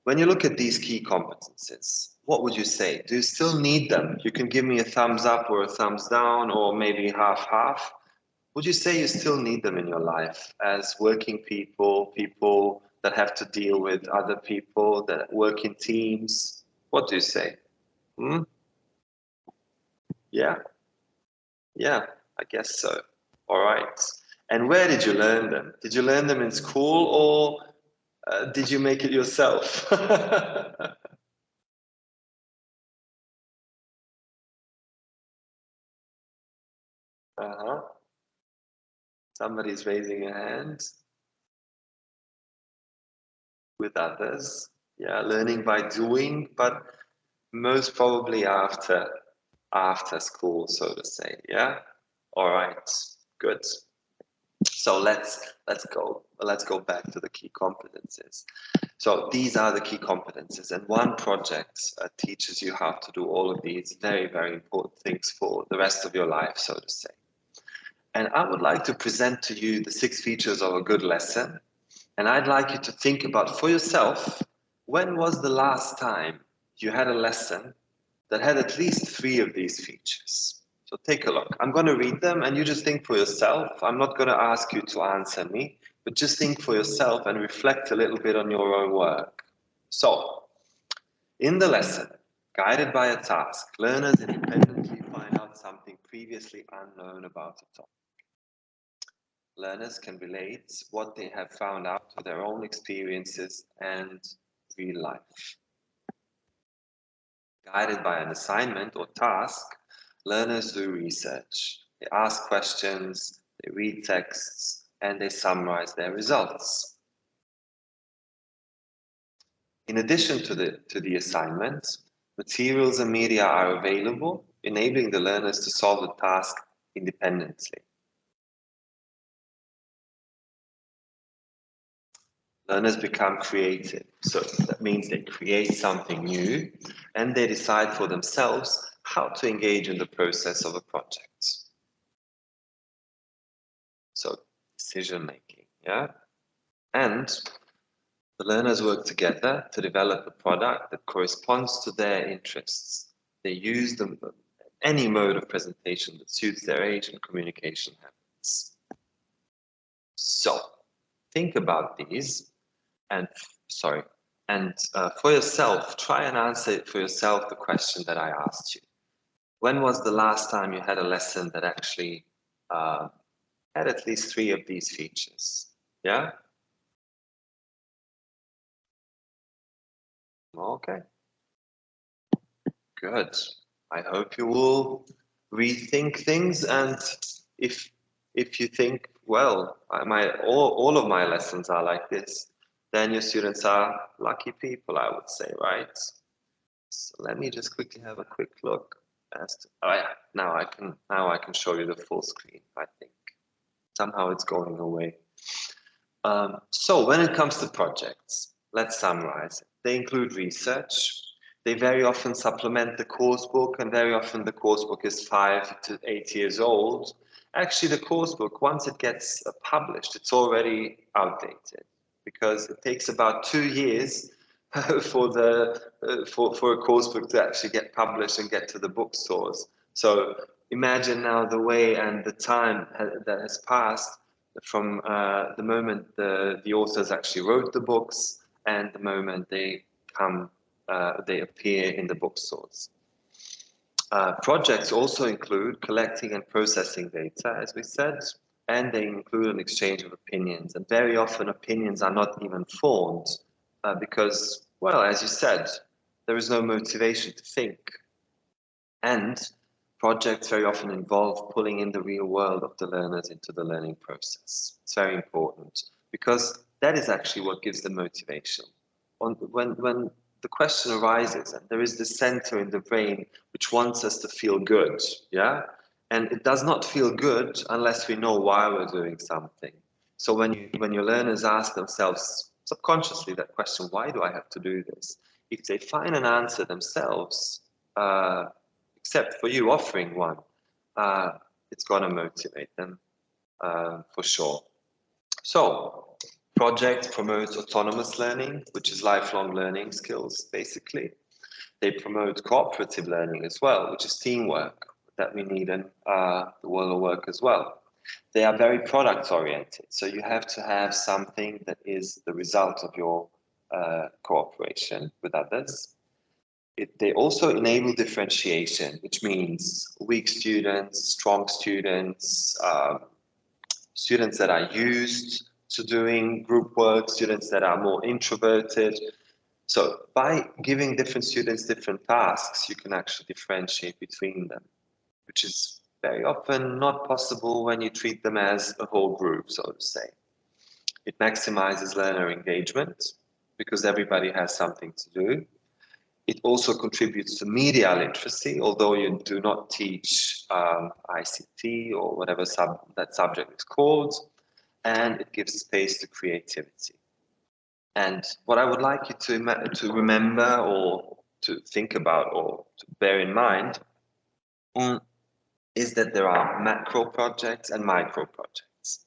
when you look at these key competences, what would you say? Do you still need them? You can give me a thumbs up or a thumbs down, or maybe half-half. Would you say you still need them in your life as working people, people that have to deal with other people, that work in teams? What do you say? Hmm? Yeah. Yeah, I guess so. All right. And where did you learn them? Did you learn them in school, or did you make it yourself? Uh-huh. Somebody's raising a hand. With others. Yeah, learning by doing, but most probably after school, so to say. Yeah. All right. Good. So let's go back to the key competencies. So these are the key competencies, and one project teaches you how to do all of these very, very important things for the rest of your life, so to say. And I would like to present to you the 6 features of a good lesson. And I'd like you to think about for yourself, when was the last time you had a lesson that had at least 3 of these features? So take a look. I'm going to read them and you just think for yourself. I'm not going to ask you to answer me, but just think for yourself and reflect a little bit on your own work. So, in the lesson, guided by a task, learners independently find out something previously unknown about a topic. Learners can relate what they have found out to their own experiences and real life. Guided by an assignment or task, learners do research. They ask questions, they read texts, and they summarize their results. In addition to the assignment, materials and media are available, enabling the learners to solve the task independently. Learners become creative. So that means they create something new and they decide for themselves how to engage in the process of a project. So decision making, yeah? And the learners work together to develop a product that corresponds to their interests. They use any mode of presentation that suits their age and communication habits. So think about these and for yourself, try and answer for yourself the question that I asked you. When was the last time you had a lesson that actually had at least 3 of these features? Yeah? Okay. Good. I hope you will rethink things, and if you think, well, all of my lessons are like this, then your students are lucky people, I would say, right? So let me just quickly have a quick look as to, oh yeah, now I can show you the full screen, I think. Somehow it's going away. So when it comes to projects, let's summarize. They include research. They very often supplement the course book, and very often the course book is 5 to 8 years old. Actually, the course book, once it gets published, it's already outdated because it takes about 2 years for a course book to actually get published and get to the bookstores. So imagine now the way and the time that has passed from the moment the authors actually wrote the books and the moment they appear in the bookstores. Projects also include collecting and processing data, as we said, and they include an exchange of opinions. And very often opinions are not even formed because, well, as you said, there is no motivation to think. And projects very often involve pulling in the real world of the learners into the learning process. It's very important because that is actually what gives the motivation. When the question arises and there is this center in the brain which wants us to feel good, yeah? And it does not feel good unless we know why we're doing something. So when your learners ask themselves subconsciously that question, why do I have to do this? If they find an answer themselves, except for you offering one, it's going to motivate them for sure. So, projects promote autonomous learning, which is lifelong learning skills, basically. They promote cooperative learning as well, which is teamwork that we need in the world of work as well. They are very product oriented, so you have to have something that is the result of your cooperation with others. They also enable differentiation, which means weak students, strong students, students that are used to doing group work, students that are more introverted. So by giving different students different tasks, you can actually differentiate between them, which is very often not possible when you treat them as a whole group, so to say. It maximizes learner engagement because everybody has something to do. It also contributes to media literacy, although you do not teach ICT or whatever that subject is called, and it gives space to creativity. And what I would like you to remember or to think about or to bear in mind is that there are macro projects and micro projects.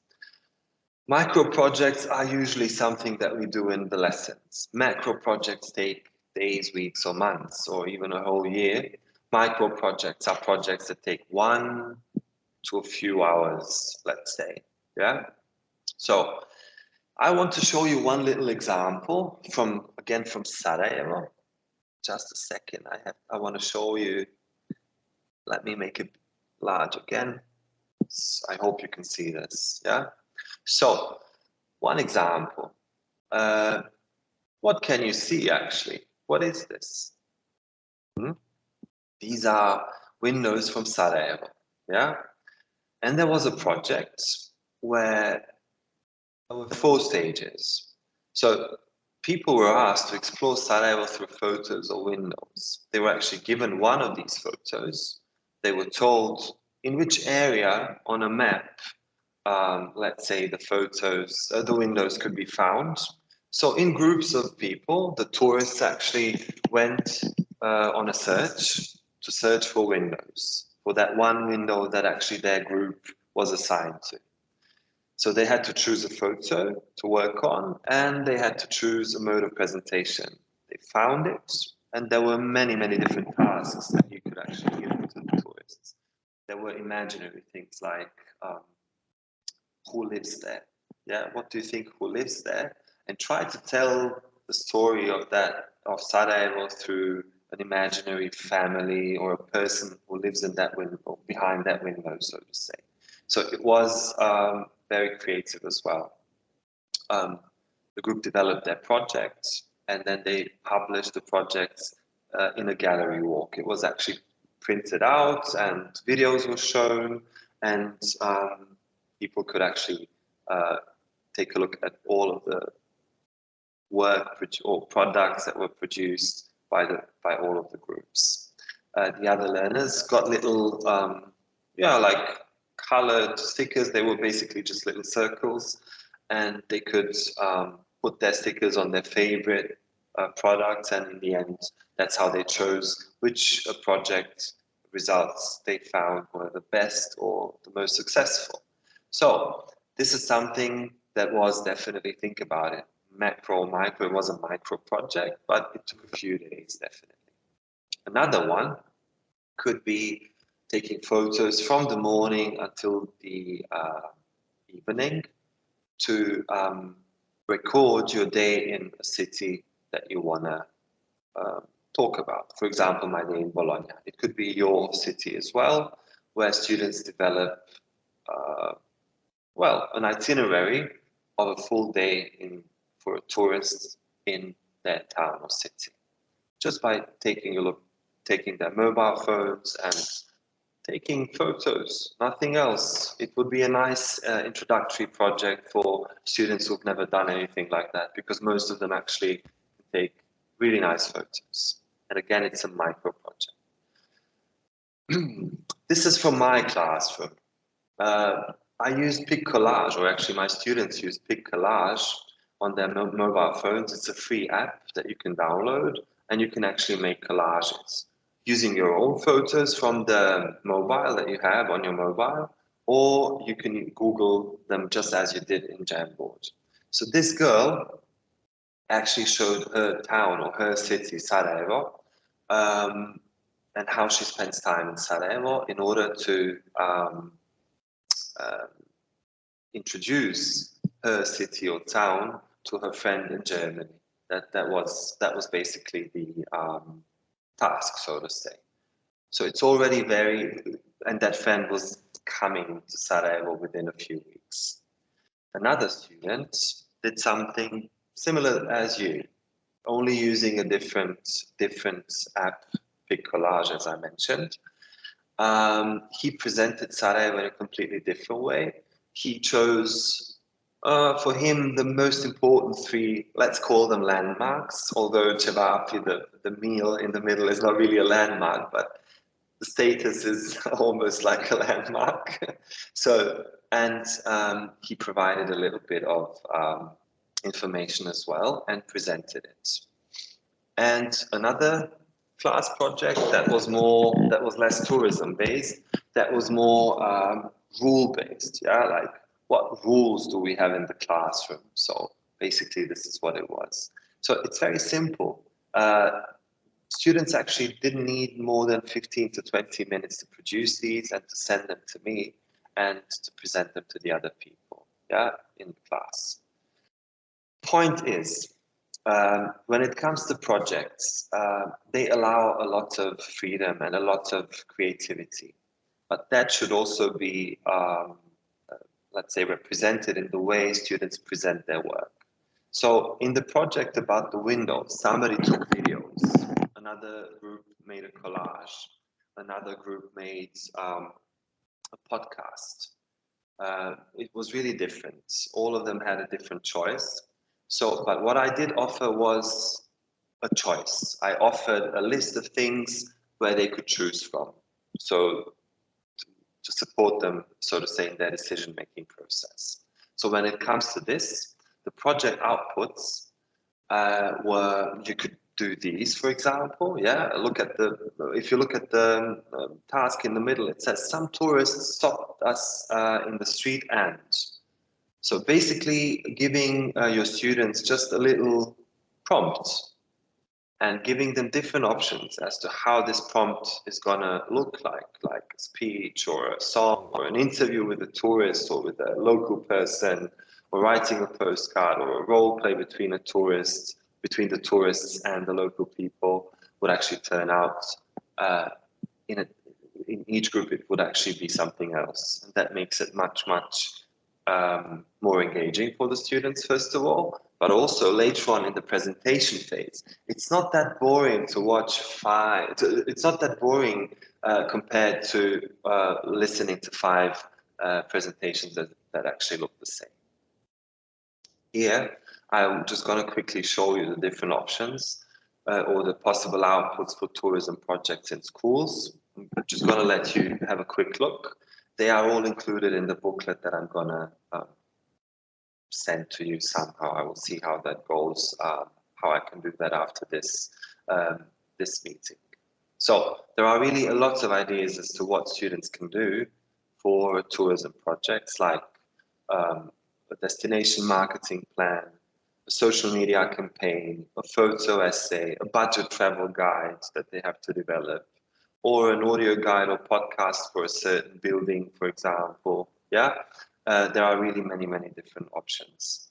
Micro projects are usually something that we do in the lessons. Macro projects take days, weeks, or months, or even a whole year. Micro projects are projects that take 1 to a few hours, let's say. Yeah. So I want to show you one little example from Sarajevo. Just a second. I want to show you. Let me make it large again. I hope you can see this. Yeah. So one example. What can you see actually? What is this? These are windows from Sarajevo. Yeah. And there was a project where there were 4 stages. So people were asked to explore Sarajevo through photos or windows. They were actually given one of these photos. They were told in which area on a map, let's say the windows could be found. So in groups of people, the tourists actually went on a search to search for windows, for that one window that actually their group was assigned to. So they had to choose a photo to work on, and they had to choose a mode of presentation. They found it, and there were many, many different tasks that you could actually give to the tourists. There were imaginary things like who lives there? Yeah, what do you think who lives there? And try to tell the story of Sarajevo through an imaginary family or a person who lives in that window, behind that window, so to say. So it was very creative as well. The group developed their project, and then they published the project in a gallery walk. It was actually printed out, and videos were shown, and people could actually take a look at all of the work or products that were produced by all of the groups. The other learners got little, like colored stickers. They were basically just little circles, and they could put their stickers on their favorite products, and in the end, that's how they chose which project results they found were the best or the most successful. So this is something that was definitely, think about it, macro, micro. It was a micro project, but it took a few days, definitely. Another one could be taking photos from the morning until the evening to record your day in a city that you want to talk about. For example, my day in Bologna. It could be your city as well, where students develop an itinerary of a full day for a tourist in their town or city, just by taking a look, taking their mobile phones and taking photos, nothing else. It would be a nice introductory project for students who've never done anything like that, because most of them actually take really nice photos. And again, it's a micro project. This is from my classroom. I use Pic Collage, or actually my students use Pic Collage on their mobile phones. It's a free app that you can download, and you can actually make collages using your own photos from the mobile that you have on your mobile, or you can Google them just as you did in Jamboard. So this girl actually showed her town or her city, Sarajevo, and how she spends time in Sarajevo in order to introduce her city or town to her friend in Germany. That was basically the task, so to say. So it's already and that friend was coming to Sarajevo within a few weeks. Another student did something similar as you, only using a different app, Big Collage, as I mentioned. He presented Sarajevo in a completely different way. He chose, for him, the most important three, let's call them landmarks, although Cevapi, the meal in the middle, is not really a landmark, but the status is almost like a landmark. So, and he provided a little bit of information as well and presented it. And another class project that was less tourism based, that was more rule based. Yeah, like what rules do we have in the classroom? So basically, this is what it was. So it's very simple. Students actually didn't need more than 15 to 20 minutes to produce these and to send them to me and to present them to the other people, yeah, in class. Point is, when it comes to projects, they allow a lot of freedom and a lot of creativity, but that should also be, let's say, represented in the way students present their work. So in the project about the window, somebody took videos, another group made a collage, another group made a podcast. It was really different. All of them had a different choice. So, but what I did offer was a choice. I offered a list of things where they could choose from. So to support them, so to say, in their decision-making process. So when it comes to this, the project outputs were, you could do these, for example. Yeah, if you look at the task in the middle, it says some tourists stopped us in the street and. So basically giving your students just a little prompt and giving them different options as to how this prompt is gonna look like a speech or a song or an interview with a tourist or with a local person, or writing a postcard or a role play between the tourists and the local people would actually turn out in each group. It would actually be something else, and that makes it much more engaging for the students, first of all, but also later on in the presentation phase. It's not that boring to watch it's not that boring compared to listening to 5 presentations that actually look the same. Here, I'm just going to quickly show you the different options or the possible outputs for tourism projects in schools. I'm just going to let you have a quick look. They are all included in the booklet that I'm going to send to you somehow. I will see how that goes, how I can do that after this meeting. So there are really a lot of ideas as to what students can do for tourism projects, like a destination marketing plan, a social media campaign, a photo essay, a budget travel guide that they have to develop, or an audio guide or podcast for a certain building, for example. Yeah, there are really many different options.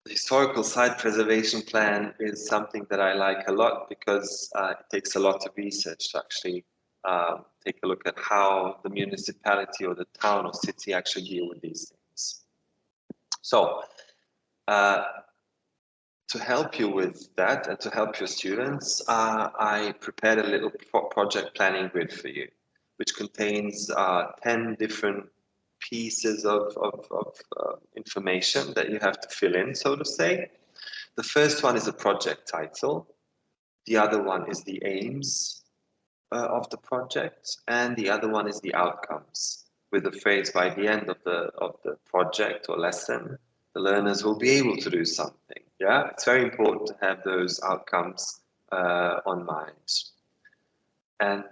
The historical site preservation plan is something that I like a lot because it takes a lot of research to actually take a look at how the municipality or the town or city actually deal with these things. So to help you with that and to help your students, I prepared a little project planning grid for you, which contains 10 different pieces of information that you have to fill in, so to say. The first one is a project title. The other one is the aims of the project, and the other one is the outcomes, with the phrase by the end of the project or lesson, the learners will be able to do something. Yeah, it's very important to have those outcomes on mind. And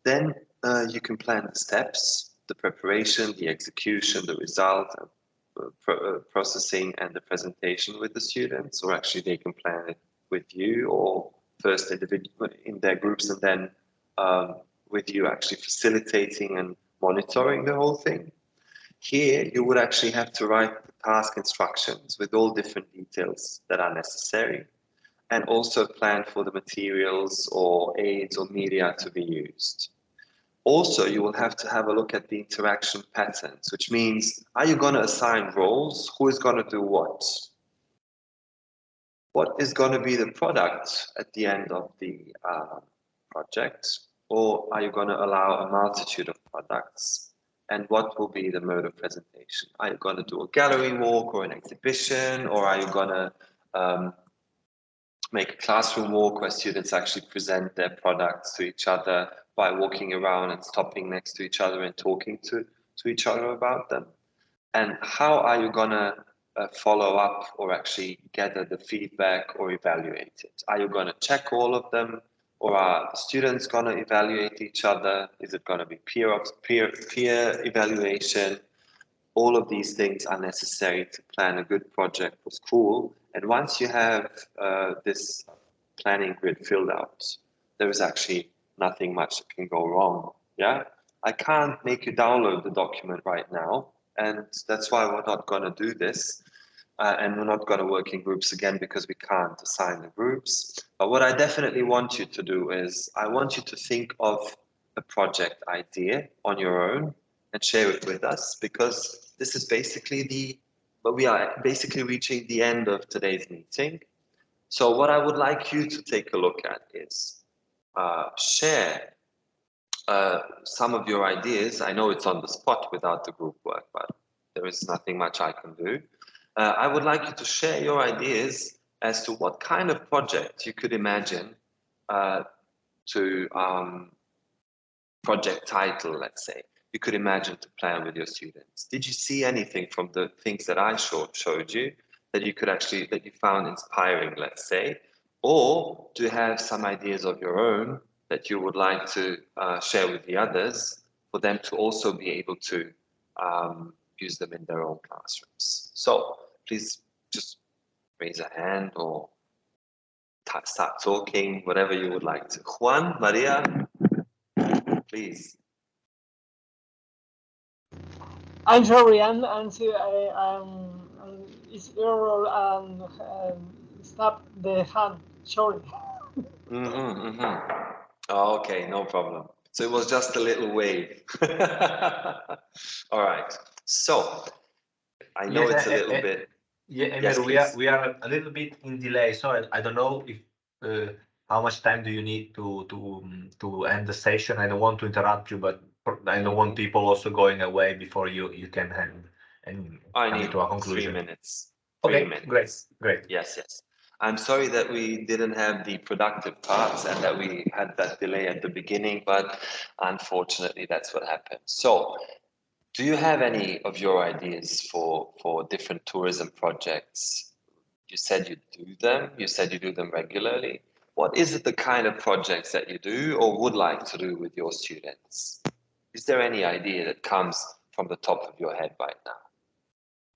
then you can plan the steps, the preparation, the execution, the result, processing, and the presentation with the students, or actually they can plan it with you, or first individually in their groups, and then with you actually facilitating and monitoring the whole thing. Here, you would actually have to write the task instructions with all different details that are necessary. and also plan for the materials or aids or media to be used. Also, you will have to have a look at the interaction patterns, which means, are you going to assign roles? Who is going to do what? What is going to be the product at the end of the project? Or are you going to allow a multitude of products? And what will be the mode of presentation? Are you going to do a gallery walk or an exhibition? Or are you going to make a classroom walk where students actually present their products to each other by walking around and stopping next to each other and talking to each other about them? And how are you going to follow up or actually gather the feedback or evaluate it? Are you going to check all of them, or are the students going to evaluate each other? Is it going to be peer evaluation? All of these things are necessary to plan a good project for school. And once you have this planning grid filled out, there is actually nothing much that can go wrong. Yeah, I can't make you download the document right now, and that's why we're not going to do this. And we're not going to work in groups again because we can't assign the groups. But what I definitely want you to do is I want you to think of a project idea on your own and share it with us, because this is basically we are basically reaching the end of today's meeting. So what I would like you to take a look at is share some of your ideas. I know it's on the spot without the group work, but there is nothing much I can do. I would like you to share your ideas as to what kind of project you could imagine to project title, let's say, you could imagine to plan with your students. Did you see anything from the things that I showed you that you could actually, that you found inspiring, let's say? Or do you have some ideas of your own that you would like to share with the others for them to also be able to use them in their own classrooms? So please just raise a hand or start talking, whatever you would like to. Juan, Maria, please. I'm sorry, it's error stop the hand. Sorry. Okay, no problem. So it was just a little wave. All right. So I know it's a little bit. Yeah, Emir, yes, we are a little bit in delay, so I don't know if how much time do you need to end the session. I don't want to interrupt you, but I don't want people also going away before you can end and come to a conclusion. 3 minutes. Okay, 3 minutes. Great. Yes. I'm sorry that we didn't have the productive parts and that we had that delay at the beginning, but unfortunately that's what happened. So do you have any of your ideas for different tourism projects? You said you do them. You said you do them regularly. What is it the kind of projects that you do or would like to do with your students? Is there any idea that comes from the top of your head right now?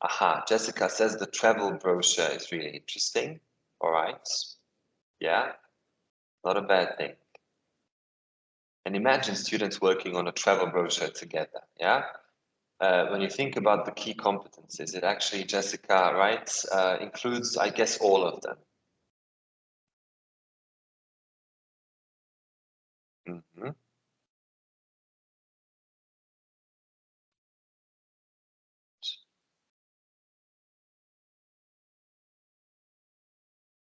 Aha, Jessica says the travel brochure is really interesting. All right. Yeah, not a bad thing. And imagine students working on a travel brochure together. Yeah. When you think about the key competencies, it actually, Jessica, right, includes, I guess, all of them. Mm-hmm.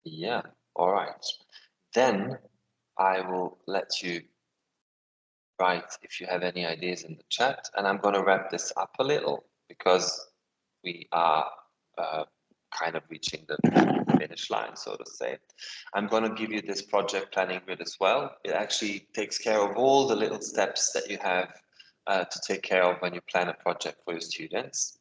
Yeah, all right. Then I will let you write if you have any ideas in the chat, and I'm going to wrap this up a little because we are kind of reaching the finish line, so to say. I'm going to give you this project planning grid as well. It actually takes care of all the little steps that you have to take care of when you plan a project for your students.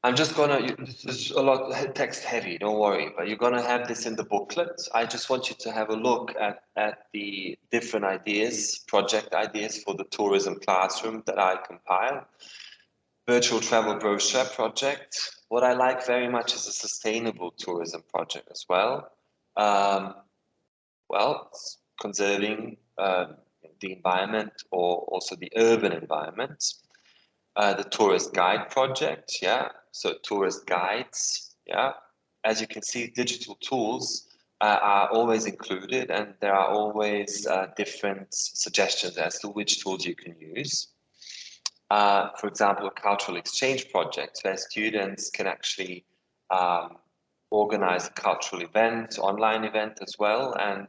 I'm just gonna, there's a lot text heavy, don't worry, but you're gonna have this in the booklet. I just want you to have a look at the different ideas, project ideas for the tourism classroom that I compile. Virtual travel brochure project. What I like very much is a sustainable tourism project as well. Well, it's conserving the environment or also the urban environment. The tourist guide project, yeah. So tourist guides, yeah. As you can see, digital tools are always included, and there are always different suggestions as to which tools you can use. For example, a cultural exchange project where students can actually organize a cultural event, online event as well, and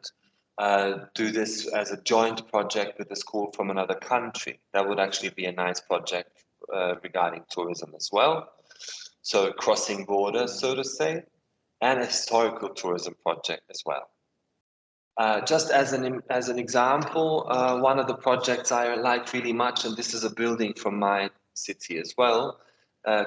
do this as a joint project with a school from another country. That would actually be a nice project regarding tourism as well. So crossing borders, so to say, and a historical tourism project as well. Just as an example, one of the projects I like really much, and this is a building from my city as well.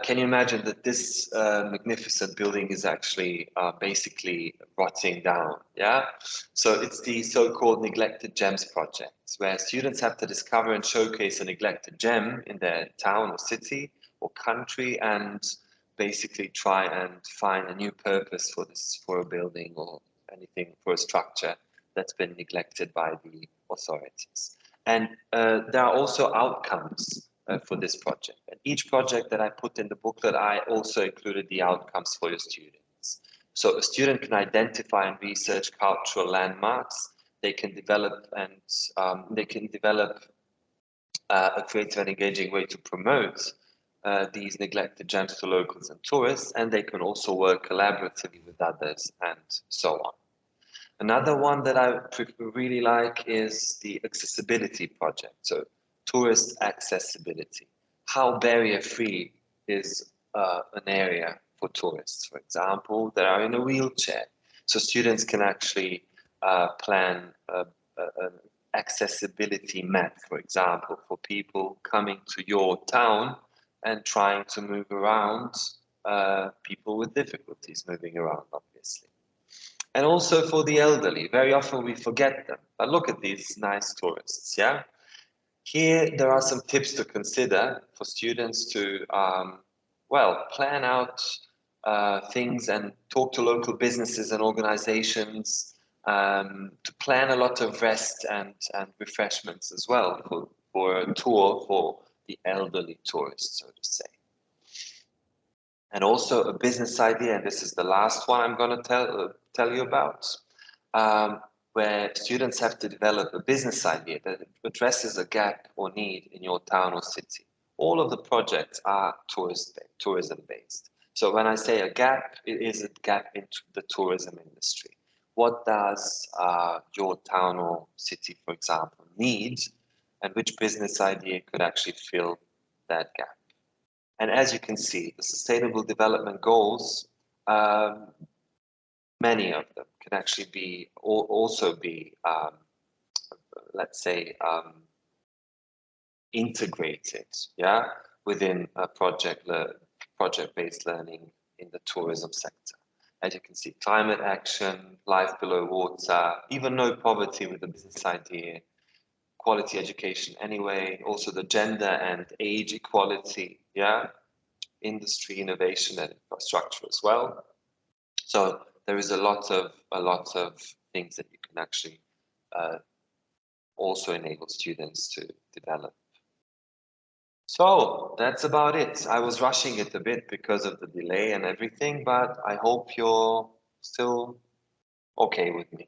Can you imagine that this magnificent building is actually basically rotting down? Yeah. So it's the so-called neglected gems project, where students have to discover and showcase a neglected gem in their town or city or country, and basically try and find a new purpose for a building or anything, for a structure that's been neglected by the authorities. And there are also outcomes for this project. And each project that I put in the booklet, I also included the outcomes for your students. So a student can identify and research cultural landmarks. They can develop a creative and engaging way to promote these neglected gems to locals and tourists, and they can also work collaboratively with others and so on. Another one that I really like is the accessibility project. So tourist accessibility. How barrier-free is an area for tourists, for example, that are in a wheelchair. So students can actually plan an accessibility map, for example, for people coming to your town and trying to move around, people with difficulties moving around, obviously. And also for the elderly, very often we forget them. But look at these nice tourists, yeah? Here, there are some tips to consider for students to, well, plan out things and talk to local businesses and organizations, to plan a lot of rest and refreshments as well for a tour for the elderly tourists, so to say. And also a business idea, and this is the last one I'm going to tell you about, where students have to develop a business idea that addresses a gap or need in your town or city. All of the projects are tourism-based. So when I say a gap, it is a gap into the tourism industry. What does your town or city, for example, need, and which business idea could actually fill that gap? And as you can see, the Sustainable Development Goals, many of them can actually be also be, let's say, integrated, yeah, within a project-based learning in the tourism sector. As you can see, climate action, life below water, even no poverty with a business idea, quality education anyway, also the gender and age equality, yeah, industry, innovation and infrastructure as well. So there is a lot of things that you can actually also enable students to develop. So that's about it. I was rushing it a bit because of the delay and everything, but I hope you're still okay with me.